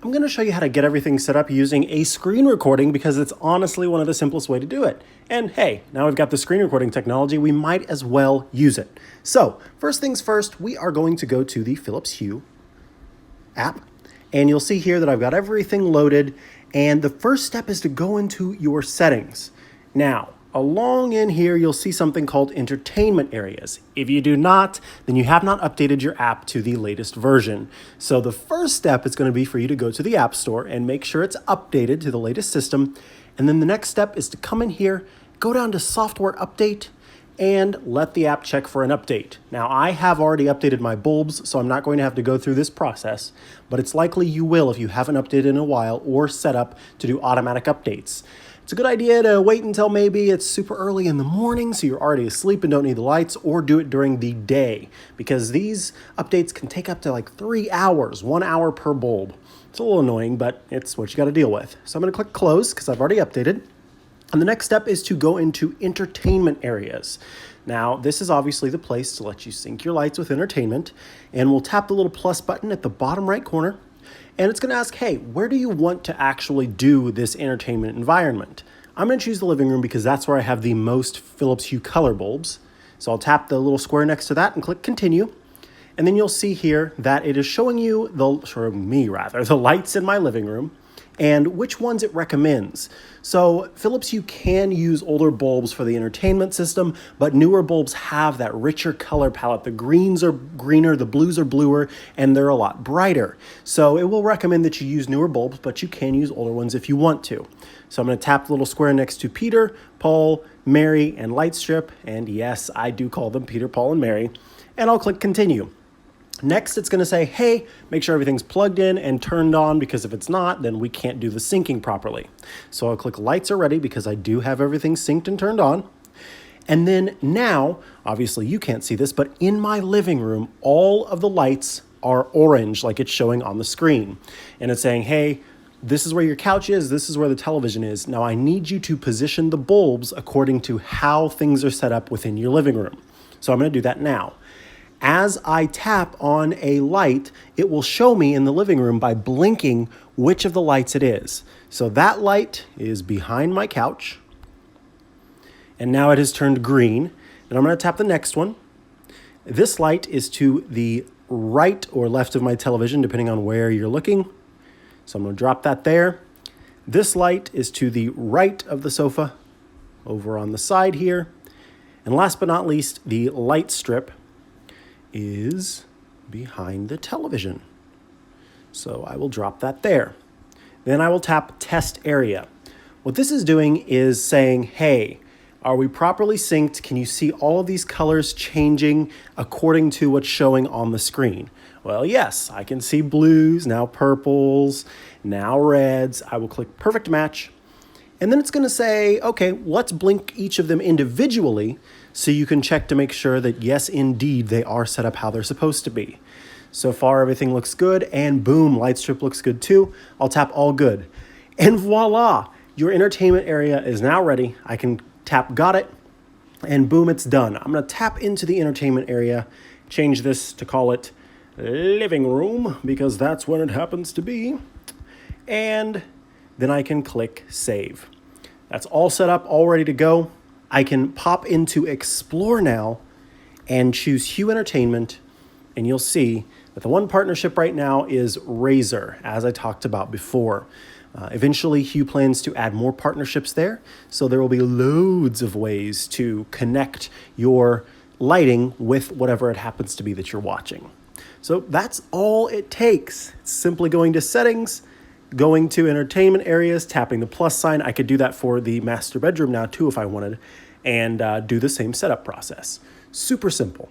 I'm going to show you how to get everything set up using a screen recording because it's honestly one of the simplest way to do it. And hey, now we've got the screen recording technology, we might as well use it. So first things first, we are going to go to the Philips Hue app, and you'll see here that I've got everything loaded. And the first step is to go into your settings. Now, along in here, you'll see something called entertainment areas. If you do not, then you have not updated your app to the latest version. So the first step is going to be for you to go to the App Store and make sure it's updated to the latest system. And then the next step is to come in here, go down to software update, and let the app check for an update. Now, I have already updated my bulbs, so I'm not going to have to go through this process, but it's likely you will if you haven't updated in a while or set up to do automatic updates. It's a good idea to wait until maybe it's super early in the morning so you're already asleep and don't need the lights, or do it during the day because these updates can take up to like 3 hours, 1 hour per bulb. It's a little annoying, but it's what you got to deal with. So I'm going to click close because I've already updated. And the next step is to go into entertainment areas. Now, this is obviously the place to let you sync your lights with entertainment, and we'll tap the little plus button at the bottom right corner. And it's going to ask, hey, where do you want to actually do this entertainment environment? I'm going to choose the living room because that's where I have the most Philips Hue color bulbs. So I'll tap the little square next to that and click continue. And then you'll see here that it is showing me the lights in my living room and which ones it recommends. So Philips Hue can use older bulbs for the entertainment system, but newer bulbs have that richer color palette. The greens are greener, the blues are bluer, and they're a lot brighter. So it will recommend that you use newer bulbs, but you can use older ones if you want to. So I'm going to tap the little square next to Peter, Paul, Mary, and light strip. And yes, I do call them Peter, Paul, and Mary. And I'll click continue. Next, it's going to say, hey, make sure everything's plugged in and turned on, because if it's not, then we can't do the syncing properly. So I'll click lights are ready because I do have everything synced and turned on. And then now, obviously you can't see this, but in my living room, all of the lights are orange like it's showing on the screen. And it's saying, hey, this is where your couch is, this is where the television is. Now I need you to position the bulbs according to how things are set up within your living room. So I'm going to do that now. As I tap on a light, it will show me in the living room by blinking which of the lights it is. So that light is behind my couch, and now it has turned green. And I'm going to tap the next one. This light is to the right or left of my television, depending on where you're looking. So I'm going to drop that there. This light is to the right of the sofa, over on the side here. And last but not least, the light strip is behind the television. So I will drop that there. Then I will tap test area. What this is doing is saying, hey, are we properly synced? Can you see all of these colors changing according to what's showing on the screen? Well, yes, I can see blues, now purples, now reds. I will click perfect match. And then it's going to say, okay, let's blink each of them individually so you can check to make sure that, yes, indeed, they are set up how they're supposed to be. So far, everything looks good, and boom, light strip looks good too. I'll tap all good. And voila, your entertainment area is now ready. I can tap got it, and boom, it's done. I'm going to tap into the entertainment area, change this to call it living room because that's what it happens to be. And then I can click save. That's all set up, all ready to go. I can pop into Explore now and choose Hue Entertainment, and you'll see that the one partnership right now is Razer, as I talked about before. Eventually, Hue plans to add more partnerships there, so there will be loads of ways to connect your lighting with whatever it happens to be that you're watching. So that's all it takes. It's simply going to settings, going to entertainment areas, tapping the plus sign. I could do that for the master bedroom now too if I wanted, and do the same setup process. Super simple.